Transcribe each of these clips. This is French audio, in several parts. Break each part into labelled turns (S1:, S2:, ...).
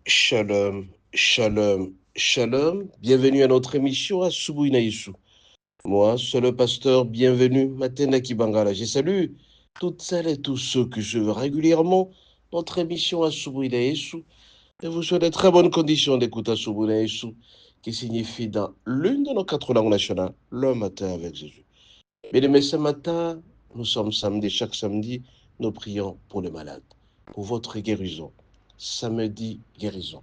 S1: Shalom, shalom, shalom. Bienvenue à notre émission à Subuinaïsou. Moi, c'est le pasteur. Bienvenue, Matena Kibangala. Je salue toutes celles et tous ceux qui suivent régulièrement notre émission à Subuinaïsou. Et vous souhaite de très bonnes conditions d'écoute à Subuinaïsou, qui signifie dans l'une de nos quatre langues nationales, le matin avec Jésus. Bien aimés, ce matin, nous sommes samedi. Chaque samedi, nous prions pour les malades, pour votre guérison. Samedi, guérison.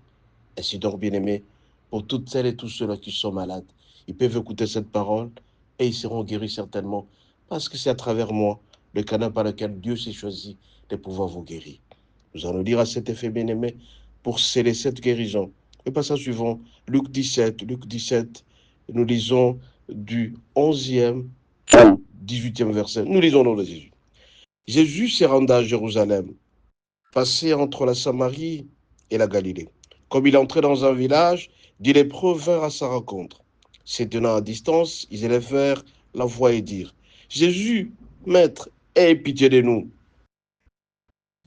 S1: Ainsi donc, bien-aimés, pour toutes celles et tous ceux-là qui sont malades, ils peuvent écouter cette parole et ils seront guéris certainement, parce que c'est à travers moi, le canal par lequel Dieu s'est choisi de pouvoir vous guérir. Nous allons lire à cet effet, bien-aimés, pour sceller cette guérison. Le passage suivant, Luc 17, nous lisons du 11e au 18e verset. Nous lisons dans le Jésus. Jésus s'est rendu à Jérusalem, passé entre la Samarie et la Galilée. Comme il entrait dans un village, des lépreux vinrent à sa rencontre. Se tenant à distance, ils élevèrent la voix et dirent, Jésus, Maître, aie pitié de nous.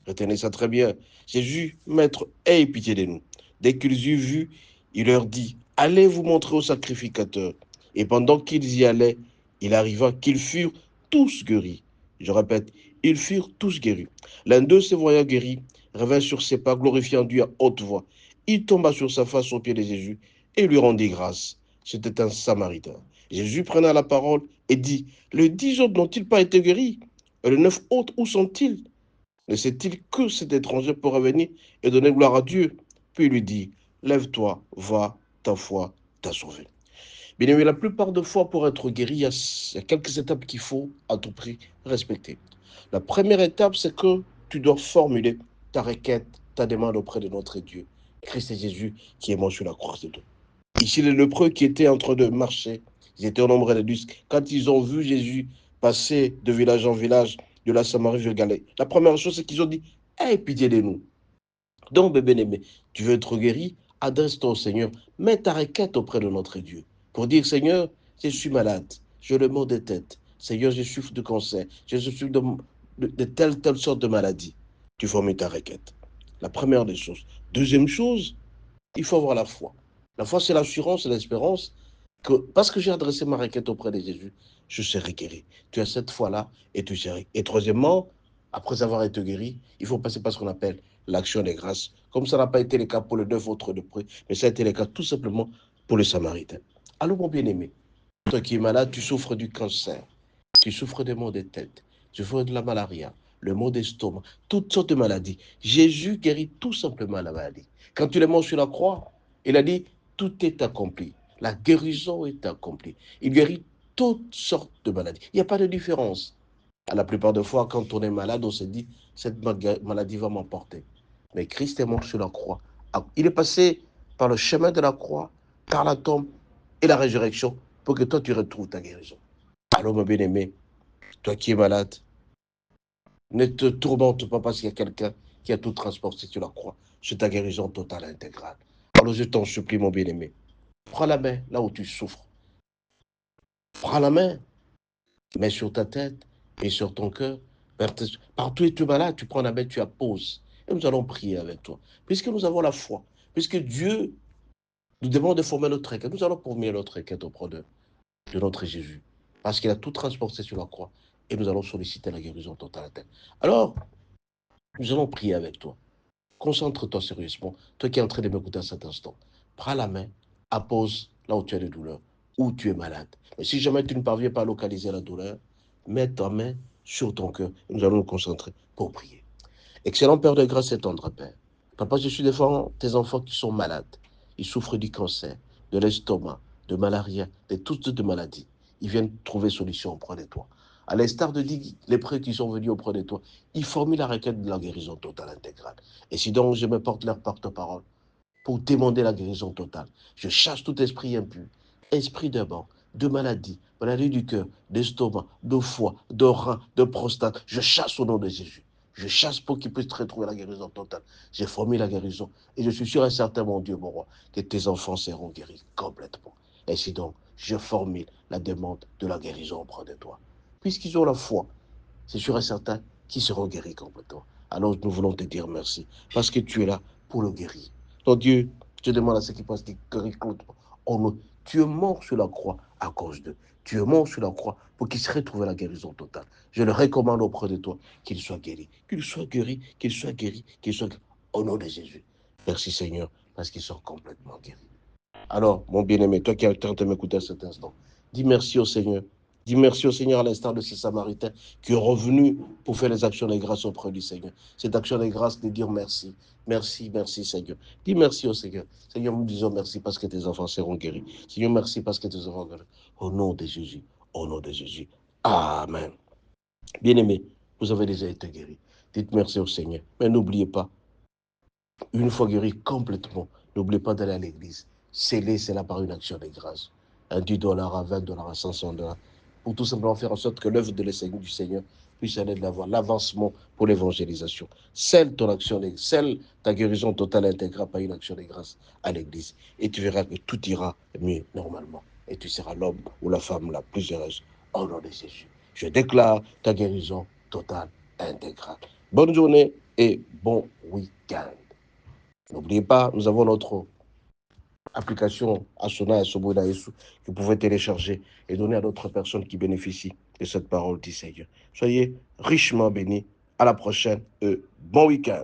S1: Retenez ça très bien. Jésus, Maître, aie pitié de nous. Dès qu'ils eurent vu, il leur dit, allez vous montrer au sacrificateur. Et pendant qu'ils y allaient, il arriva qu'ils furent tous guéris. Je répète, ils furent tous guéris. L'un d'eux, se voyant guéri, revint sur ses pas, glorifiant Dieu à haute voix. Il tomba sur sa face aux pieds de Jésus et lui rendit grâce. C'était un Samaritain. Jésus prenait la parole et dit, les 10 autres n'ont-ils pas été guéris? Et les 9 autres, où sont-ils? Ne sait-il que cet étranger pour revenir et donner gloire à Dieu? Puis il lui dit, lève-toi, va, ta foi t'a sauvé. Bien aimé, la plupart des fois, pour être guéri, il y a quelques étapes qu'il faut à tout prix respecter. La première étape, c'est que tu dois formuler ta requête, ta demande auprès de notre Dieu, Christ et Jésus, qui est mort sur la croix de toi. Ici, les lépreux qui étaient en train de marcher, ils étaient au nombre de 10. Quand ils ont vu Jésus passer de village en village, de la Samarie vers Galilée, la première chose, c'est qu'ils ont dit, aie pitié de nous. Donc, bébé aimé, tu veux être guéri, adresse-toi au Seigneur, mets ta requête auprès de notre Dieu, pour dire, Seigneur, je suis malade, je le maux de tête, Seigneur, je souffre de cancer, je souffre de telle sorte de maladie. Tu formules ta requête. La première des choses. Deuxième chose, il faut avoir la foi. La foi, c'est l'assurance et l'espérance que parce que j'ai adressé ma requête auprès de Jésus, je serai guéri. Tu as cette foi-là et tu seras. Et troisièmement, après avoir été guéri, il faut passer par ce qu'on appelle l'action des grâces. Comme ça n'a pas été le cas pour les 9 autres de près, mais ça a été le cas tout simplement pour les Samaritains. Alors, mon bien-aimé, toi qui es malade, tu souffres du cancer, tu souffres des maux de tête, tu souffres de la malaria, le maux d'estomac, toutes sortes de maladies. Jésus guérit tout simplement la maladie. Quand tu l'es mort sur la croix, il a dit, tout est accompli. La guérison est accomplie. Il guérit toutes sortes de maladies. Il n'y a pas de différence. À la plupart des fois, quand on est malade, on se dit, cette maladie va m'emporter. Mais Christ est mort sur la croix. Il est passé par le chemin de la croix, par la tombe et la résurrection pour que toi, tu retrouves ta guérison. Alors, mon bien-aimé, toi qui es malade, ne te tourmente pas parce qu'il y a quelqu'un qui a tout transporté sur la croix. C'est ta guérison totale et intégrale. Alors, je t'en supplie, mon bien-aimé, prends la main là où tu souffres. Prends la main, mets sur ta tête et sur ton cœur. Partout où tu es malade, tu prends la main, tu apposes. Et nous allons prier avec toi. Puisque nous avons la foi, puisque Dieu nous demande de former notre requête, nous allons former notre requête auprès de notre Jésus. Parce qu'il a tout transporté sur la croix. Et nous allons solliciter la guérison totale. Alors, nous allons prier avec toi. Concentre-toi sérieusement. Toi qui es en train de m'écouter à cet instant. Prends la main, appose là où tu as des douleurs, où tu es malade. Mais si jamais tu ne parviens pas à localiser la douleur, mets ta main sur ton cœur. Et nous allons nous concentrer pour prier. Excellent Père de grâce et tendre Père. Papa, je suis devant tes enfants qui sont malades. Ils souffrent du cancer, de l'estomac, de malaria, de toutes sortes de maladies. Ils viennent trouver solution auprès de toi. À l'instar de les prêtres qui sont venus auprès de toi, ils formulent la requête de la guérison totale intégrale. Et si donc je me porte leur porte-parole pour demander la guérison totale, je chasse tout esprit impur, esprit de mort, de maladie, maladie du cœur, d'estomac, de foie, de rein, de prostate. Je chasse au nom de Jésus. Je chasse pour qu'ils puissent retrouver la guérison totale. J'ai formé la guérison et je suis sûr et certain, mon Dieu, mon roi, que tes enfants seront guéris complètement. Ainsi donc, je formule la demande de la guérison auprès de toi. Puisqu'ils ont la foi, c'est sûr et certain qu'ils seront guéris complètement. Alors nous voulons te dire merci parce que tu es là pour le guérir. Ton Dieu, je demande à ceux qui pensent que tu es mort sur la croix à cause d'eux. Tu es mort sur la croix pour qu'ils se retrouvent la guérison totale. Je le recommande auprès de toi qu'ils soient guéris. Qu'ils soient guéris, qu'ils soient guéris, qu'ils soient guéris. Au nom de Jésus. Merci Seigneur, parce qu'ils sont complètement guéris. Alors, mon bien-aimé, toi qui es en train de m'écouter à cet instant, dis merci au Seigneur. Dis merci au Seigneur à l'instar de ce Samaritain qui est revenu pour faire les actions de grâce auprès du Seigneur. Cette action de grâce de dire merci. Merci, merci Seigneur. Dis merci au Seigneur. Seigneur, nous disons merci parce que tes enfants seront guéris. Seigneur, merci parce que tes enfants seront guéris. Au nom de Jésus. Au nom de Jésus. Amen. Bien-aimé, vous avez déjà été guéris. Dites merci au Seigneur. Mais n'oubliez pas, une fois guéri complètement, n'oubliez pas d'aller à l'église. Scellez cela par une action de grâce. Un $10, à $20, à $500. Pour tout simplement faire en sorte que l'œuvre de du Seigneur puisse aller de l'avant. L'avancement pour l'évangélisation. Scelle ton action, scelle ta guérison totale intégrale par une action de grâce à l'église. Et tu verras que tout ira mieux normalement. Et tu seras l'homme ou la femme la plus heureuse. Au nom de Jésus. Je déclare ta guérison totale intégrale. Bonne journée et bon week-end. N'oubliez pas, nous avons notre application Asona et Soboda Yesu que vous pouvez télécharger et donner à d'autres personnes qui bénéficient de cette parole du Seigneur. Soyez richement bénis. À la prochaine et bon week-end.